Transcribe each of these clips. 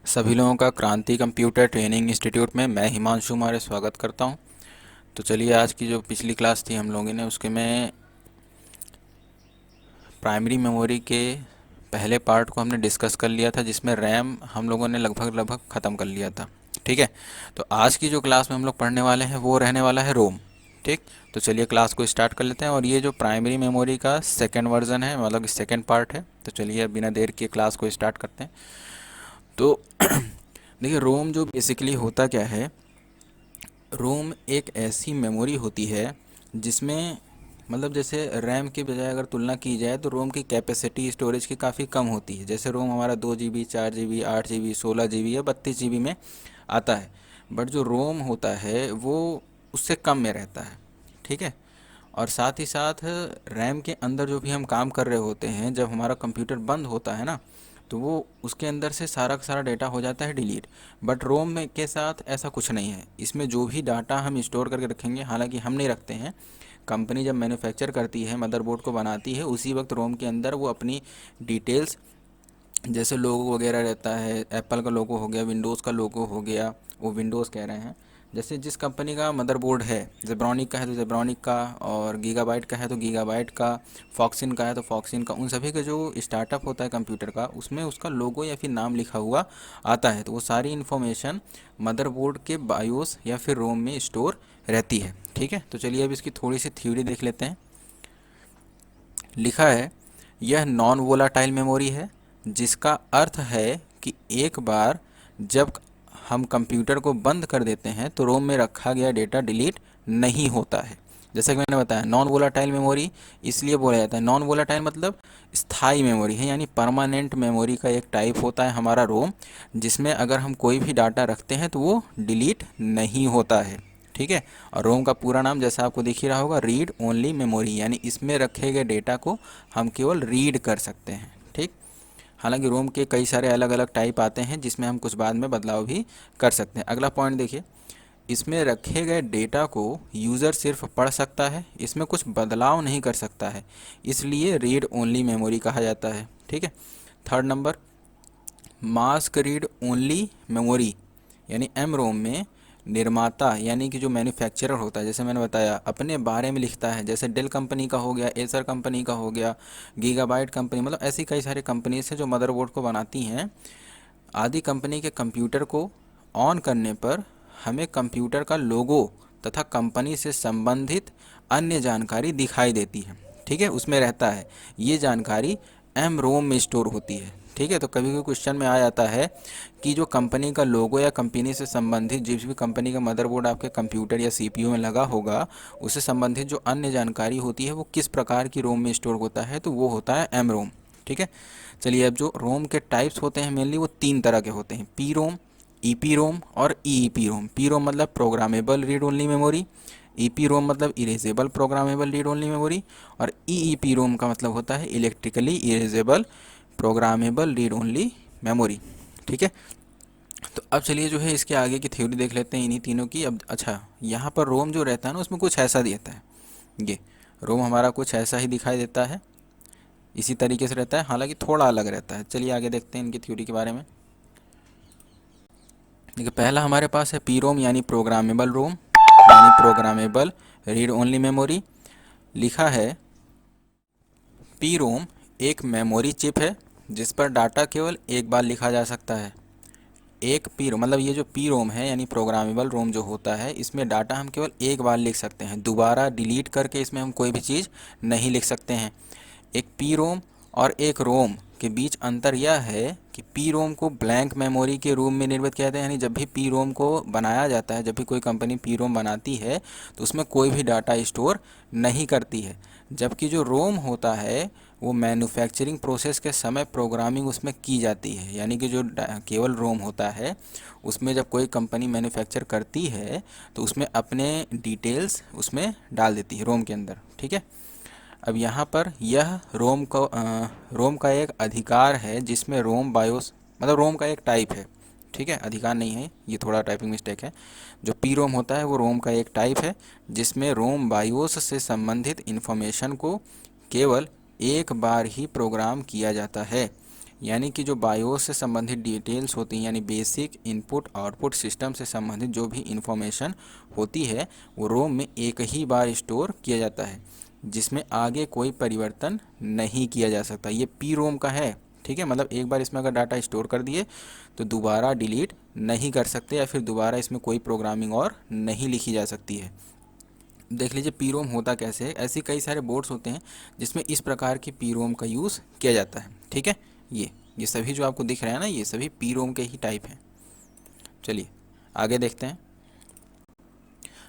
सभी लोगों का क्रांति कंप्यूटर ट्रेनिंग इंस्टीट्यूट में मैं हिमांशु मौर्य स्वागत करता हूं। तो चलिए, आज की जो पिछली क्लास थी हम लोगों ने उसके में प्राइमरी मेमोरी के पहले पार्ट को हमने डिस्कस कर लिया था, जिसमें रैम हम लोगों ने लगभग लगभग ख़त्म कर लिया था। ठीक है। तो आज की जो क्लास में हम लोग पढ़ने वाले हैं वो रहने वाला है रोम। ठीक। तो चलिए क्लास को स्टार्ट कर लेते हैं। और ये जो प्राइमरी मेमोरी का सेकेंड वर्जन है, मतलब सेकेंड पार्ट है। तो चलिए बिना देर के क्लास को स्टार्ट करते हैं। तो देखिए, रोम जो बेसिकली होता क्या है, रोम एक ऐसी मेमोरी होती है जिसमें, मतलब जैसे रैम की बजाय अगर तुलना की जाए तो रोम की कैपेसिटी स्टोरेज की काफ़ी कम होती है। जैसे रोम हमारा 2 GB, 4 GB, 8 GB, 16 GB या 32 GB में आता है। बट जो रोम होता है वो उससे कम में रहता है। ठीक है। और साथ ही साथ रैम के अंदर जो भी हम काम कर रहे होते हैं, जब हमारा कंप्यूटर बंद होता है ना, तो वो उसके अंदर से सारा का सारा डाटा हो जाता है डिलीट। बट रोम में के साथ ऐसा कुछ नहीं है। इसमें जो भी डाटा हम स्टोर करके रखेंगे, हालांकि हम नहीं रखते हैं, कंपनी जब मैन्युफैक्चर करती है, मदरबोर्ड को बनाती है, उसी वक्त रोम के अंदर वो अपनी डिटेल्स, जैसे लोगो वगैरह रहता है, एप्पल का लोगो हो गया, विंडोज़ का लोगो हो गया, वो विंडोज़ कह रहे हैं, जैसे जिस कंपनी का मदरबोर्ड है, जेब्रॉनिक का है तो जेब्रॉनिक का, और गीगाबाइट का है तो गीगाबाइट का, फॉक्सिन का है तो फॉक्सिन का, उन सभी का जो स्टार्टअप होता है कंप्यूटर का, उसमें उसका लोगो या फिर नाम लिखा हुआ आता है। तो वो सारी इन्फॉर्मेशन मदरबोर्ड के बायोस या फिर रोम में स्टोर रहती है। ठीक है। तो चलिए अब इसकी थोड़ी सी थ्योरी देख लेते हैं। लिखा है, यह नॉन वोलाटाइल मेमोरी है, जिसका अर्थ है कि एक बार जब हम कंप्यूटर को बंद कर देते हैं तो रोम में रखा गया डेटा डिलीट नहीं होता है। जैसा कि मैंने बताया, नॉन वोलाटाइल मेमोरी इसलिए बोला जाता है, नॉन वोलाटाइल मतलब स्थायी मेमोरी है, यानी परमानेंट मेमोरी का एक टाइप होता है हमारा रोम, जिसमें अगर हम कोई भी डाटा रखते हैं तो वो डिलीट नहीं होता है। ठीक है। और रोम का पूरा नाम जैसा आपको दिख ही रहा होगा, रीड ओनली मेमोरी, यानी इसमें रखे गए डेटा को हम केवल रीड कर सकते हैं। ठीक। हालांकि रोम के कई सारे अलग अलग टाइप आते हैं, जिसमें हम कुछ बाद में बदलाव भी कर सकते हैं। अगला पॉइंट देखिए, इसमें रखे गए डेटा को यूज़र सिर्फ पढ़ सकता है, इसमें कुछ बदलाव नहीं कर सकता है, इसलिए रीड ओनली मेमोरी कहा जाता है। ठीक है। Third number, mask read only memory, यानी एम रोम में निर्माता यानी कि जो मैन्युफैक्चरर होता है, जैसे मैंने बताया, अपने बारे में लिखता है। जैसे डेल कंपनी का हो गया, एसर कंपनी का हो गया, गीगाबाइट कंपनी, मतलब ऐसी कई सारी कंपनीज हैं जो मदरबोर्ड को बनाती हैं। आदि कंपनी के कंप्यूटर को ऑन करने पर हमें कंप्यूटर का लोगो तथा कंपनी से संबंधित अन्य जानकारी दिखाई देती है। ठीक है, उसमें रहता है। ये जानकारी एम रोम में स्टोर होती है। ठीक है। तो कभी कभी क्वेश्चन में आ जाता है कि जो कंपनी का लोगो या कंपनी से संबंधित जिस भी कंपनी का मदरबोर्ड आपके कंप्यूटर या सीपीयू में लगा होगा, उससे संबंधित जो अन्य जानकारी होती है वो किस प्रकार की रोम में स्टोर होता है, तो वो होता है एम रोम। ठीक है। चलिए, अब जो रोम के टाइप्स होते हैं मेनली वो तीन तरह के होते हैं, पी रोम, ई पी रोम और ई पी रोम। पी रोम मतलब programmable read only memory, E P ROM मतलब erasable programmable read only memory, और ई पी रोम का मतलब होता है electrically erasable programmable read only memory. ठीक है। तो अब चलिए जो है इसके आगे की थ्योरी देख लेते हैं इन्हीं तीनों की। अब अच्छा, यहाँ पर रोम जो रहता है ना, उसमें कुछ ऐसा देता है, ये रोम हमारा कुछ ऐसा ही दिखाई देता है, इसी तरीके से रहता है, हालांकि थोड़ा अलग रहता है। चलिए आगे देखते हैं इनकी थ्योरी के बारे में। देखिए, पहला हमारे पास है पी रोम, यानी प्रोग्रामेबल रोम, यानी प्रोग्रामेबल रीड ओनली मेमोरी। लिखा है, पी रोम एक मेमोरी चिप है जिस पर डाटा केवल एक बार लिखा जा सकता है। एक पी रोम मतलब ये जो पी रोम है, यानी प्रोग्रामेबल रोम जो होता है, इसमें डाटा हम केवल एक बार लिख सकते हैं, दोबारा डिलीट करके इसमें हम कोई भी चीज़ नहीं लिख सकते हैं। एक पी रोम और एक रोम के बीच अंतर यह है कि पी रोम को ब्लैंक मेमोरी के रूप में निर्मित किया जाता है, यानी जब भी पी रोम को बनाया जाता है, जब भी कोई कंपनी पी रोम बनाती है तो उसमें कोई भी डाटा स्टोर नहीं करती है। जबकि जो रोम होता है वो मैन्युफैक्चरिंग प्रोसेस के समय प्रोग्रामिंग उसमें की जाती है, यानी कि जो केवल रोम होता है उसमें जब कोई कंपनी मैन्युफैक्चर करती है तो उसमें अपने डिटेल्स उसमें डाल देती है रोम के अंदर। ठीक है। अब यहाँ पर यह रोम का एक अधिकार है, जिसमें रोम बायोस मतलब रोम का एक टाइप है। ठीक है, अधिकार नहीं है, ये थोड़ा टाइपिंग मिस्टेक है। जो पी रोम होता है वो रोम का एक टाइप है, जिसमें रोम बायोस से संबंधित इन्फॉर्मेशन को केवल एक बार ही प्रोग्राम किया जाता है। यानी कि जो बायोस से संबंधित डिटेल्स होती हैं, यानी बेसिक इनपुट आउटपुट सिस्टम से संबंधित जो भी इंफॉर्मेशन होती है वो रोम में एक ही बार स्टोर किया जाता है, जिसमें आगे कोई परिवर्तन नहीं किया जा सकता। ये पी रोम का है, ठीक है। मतलब एक बार इसमें अगर डाटा स्टोर कर दिए तो दोबारा डिलीट नहीं कर सकते, या फिर दोबारा इसमें कोई प्रोग्रामिंग और नहीं लिखी जा सकती है। देख लीजिए पी रोम होता कैसे है। ऐसे कई सारे बोर्ड्स होते हैं जिसमें इस प्रकार की पी रोम का यूज़ किया जाता है, ठीक है। ये सभी जो आपको दिख रहे हैं ना, ये सभी पी रोम के ही टाइप हैं। चलिए आगे देखते हैं।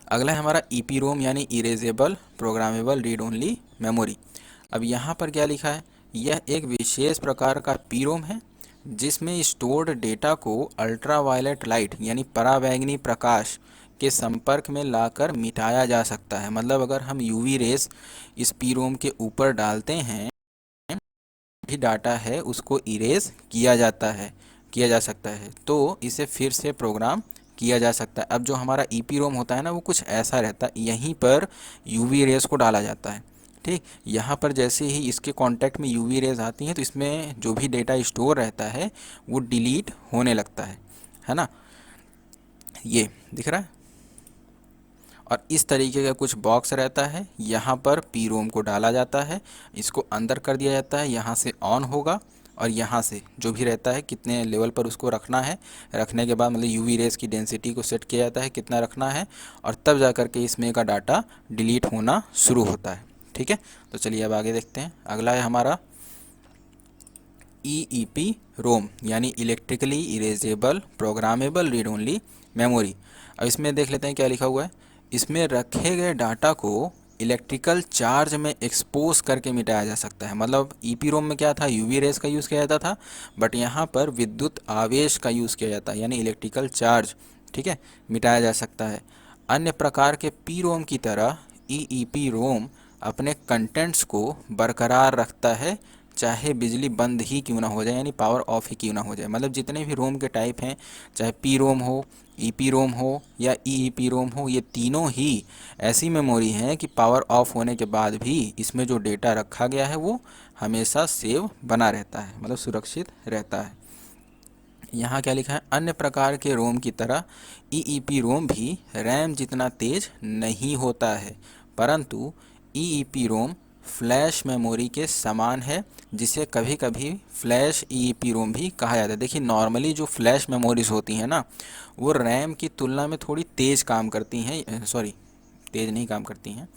अगला है हमारा ई पी रोम, यानी erasable programmable read only memory. अब यहाँ पर क्या लिखा है, यह एक विशेष प्रकार का पी रोम है जिसमें स्टोर्ड डेटा को अल्ट्रावायलेट लाइट यानी पराबैंगनी प्रकाश के संपर्क में लाकर मिटाया जा सकता है। मतलब अगर हम यूवी रेस इस पी रोम के ऊपर डालते हैं, भी डाटा है उसको इरेज किया जा सकता है, तो इसे फिर से प्रोग्राम किया जा सकता है। अब जो हमारा ईपी रोम होता है ना, वो कुछ ऐसा रहता है, यहीं पर यूवी रेस को डाला जाता है, ठीक। यहाँ पर जैसे ही इसके कांटेक्ट में यूवी रेज आती हैं तो इसमें जो भी डेटा स्टोर रहता है वो डिलीट होने लगता है ना। ये दिख रहा है। और इस तरीके का कुछ बॉक्स रहता है, यहाँ पर पी रोम को डाला जाता है, इसको अंदर कर दिया जाता है, यहाँ से ऑन होगा और यहाँ से जो भी रहता है कितने लेवल पर उसको रखना है, रखने के बाद मतलब यूवी रेस की डेंसिटी को सेट किया जाता है कितना रखना है, और तब जा कर के इसमें का डाटा डिलीट होना शुरू होता है, ठीक है। तो चलिए अब आगे देखते हैं। अगला है हमारा EEP रोम, यानी electrically erasable programmable read only memory. अब इसमें देख लेते हैं क्या लिखा हुआ है। इसमें रखे गए डाटा को इलेक्ट्रिकल चार्ज में एक्सपोज करके मिटाया जा सकता है। मतलब ईपी रोम में क्या था, यूवी रेस का यूज़ किया जाता था, बट यहाँ पर विद्युत आवेश का यूज़ किया जाता है, यानी इलेक्ट्रिकल चार्ज, ठीक है, मिटाया जा सकता है। अन्य प्रकार के पी रोम की तरह EEP रोम अपने कंटेंट्स को बरकरार रखता है, चाहे बिजली बंद ही क्यों ना हो जाए, यानी पावर ऑफ ही क्यों ना हो जाए। मतलब जितने भी रोम के टाइप हैं, चाहे पी रोम हो, ईपी रोम हो या EEP रोम हो, ये तीनों ही ऐसी मेमोरी हैं कि पावर ऑफ होने के बाद भी इसमें जो डेटा रखा गया है वो हमेशा सेव बना रहता है, मतलब सुरक्षित रहता है। यहाँ क्या लिखा है, अन्य प्रकार के रोम की तरह EEP रोम भी रैम जितना तेज नहीं होता है, परंतु EEP रोम फ्लैश मेमोरी के समान है, जिसे कभी कभी फ्लैश EEP रोम भी कहा जाता है। देखिए नॉर्मली जो फ्लैश मेमोरीज होती हैं ना, वो रैम की तुलना में थोड़ी तेज़ काम करती हैं, सॉरी तेज़ नहीं काम करती हैं,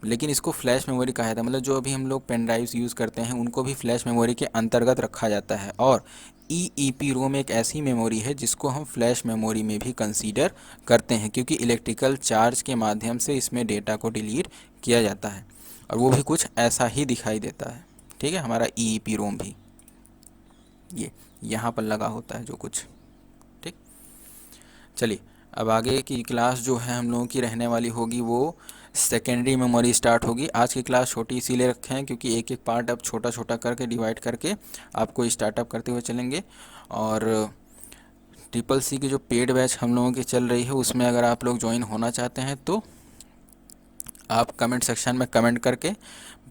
लेकिन इसको फ्लैश मेमोरी कहा जाता है। मतलब जो अभी हम लोग पेन ड्राइव्स यूज़ करते हैं उनको भी फ्लैश मेमोरी के अंतर्गत रखा जाता है। और EEP रोम एक ऐसी मेमोरी है जिसको हम फ्लैश मेमोरी में भी कंसीडर करते हैं, क्योंकि इलेक्ट्रिकल चार्ज के माध्यम से इसमें डेटा को डिलीट किया जाता है, और वो भी कुछ ऐसा ही दिखाई देता है, ठीक है। हमारा EEP रोम भी ये यहाँ पर लगा होता है जो कुछ, ठीक। चलिए अब आगे की क्लास जो है हम लोगों की रहने वाली होगी वो सेकेंडरी मेमोरी स्टार्ट होगी। आज की क्लास छोटी इसीलिए रखे हैं क्योंकि एक एक पार्ट अब छोटा छोटा करके डिवाइड करके आपको स्टार्टअप करते हुए चलेंगे। और CCC की जो पेड बैच हम लोगों की चल रही है उसमें अगर आप लोग ज्वाइन होना चाहते हैं तो आप कमेंट सेक्शन में कमेंट करके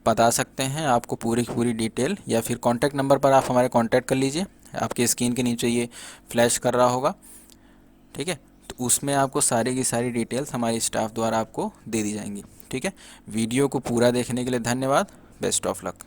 बता सकते हैं आपको पूरी की पूरी डिटेल, या फिर कॉन्टैक्ट नंबर पर आप हमारे कॉन्टैक्ट कर लीजिए, आपके स्क्रीन के नीचे ये फ्लैश कर रहा होगा, ठीक है। तो उसमें आपको सारी की सारी डिटेल्स हमारी स्टाफ द्वारा आपको दे दी जाएंगी, ठीक है। वीडियो को पूरा देखने के लिए धन्यवाद। Best of luck.